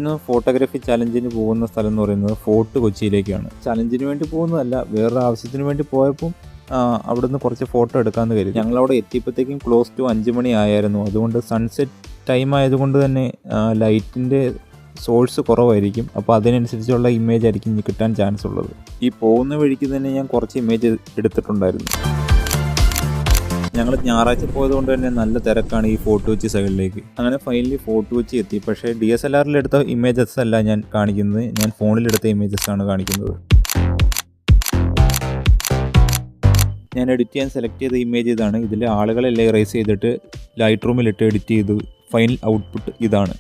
ഇന്ന് ഫോട്ടോഗ്രാഫി ചലഞ്ചിന് പോകുന്ന സ്ഥലം എന്ന് പറയുന്നത് ഫോർട്ട് കൊച്ചിയിലേക്കാണ്. ചലഞ്ചിന് വേണ്ടി പോകുന്നതല്ല, വേറൊരു ആവശ്യത്തിന് വേണ്ടി പോയപ്പോൾ അവിടുന്ന് കുറച്ച് ഫോട്ടോ എടുക്കാമെന്ന് കരുതി. ഞങ്ങളവിടെ എത്തിയപ്പോഴത്തേക്കും ക്ലോസ് ടു 5 മണി ആയിരുന്നു. അതുകൊണ്ട് സൺസെറ്റ് ടൈം ആയതുകൊണ്ട് തന്നെ ലൈറ്റിൻ്റെ സോഴ്സ് കുറവായിരിക്കും. അപ്പോൾ അതിനനുസരിച്ചുള്ള ഇമേജ് ആയിരിക്കും ഇനി കിട്ടാൻ ചാൻസ് ഉള്ളത്. ഈ പോകുന്ന വഴിക്ക് തന്നെ ഞാൻ കുറച്ച് ഇമേജ് എടുത്തിട്ടുണ്ടായിരുന്നു. ഞങ്ങൾ ഞായറാഴ്ച പോയതുകൊണ്ട് തന്നെ നല്ല തിരക്കാണ് ഈ ഫോർട്ട് കൊച്ചി സൈഡിലേക്ക്. അങ്ങനെ ഫൈനലി ഫോർട്ട് കൊച്ചി എത്തി. പക്ഷേ DSLR എടുത്ത ഇമേജസ് അല്ല ഞാൻ കാണിക്കുന്നത്, ഞാൻ ഫോണിലെടുത്ത ഇമേജസ് ആണ് കാണിക്കുന്നത്. ഞാൻ എഡിറ്റ് ചെയ്യാൻ സെലക്ട് ചെയ്ത ഇമേജ് ഇതാണ്. ഇതിലെ ആളുകളെല്ലാം ഇറേസ് ചെയ്തിട്ട് ലൈറ്റ് റൂമിലിട്ട് എഡിറ്റ് ചെയ്തു. ഫൈനൽ ഔട്ട്പുട്ട് ഇതാണ്.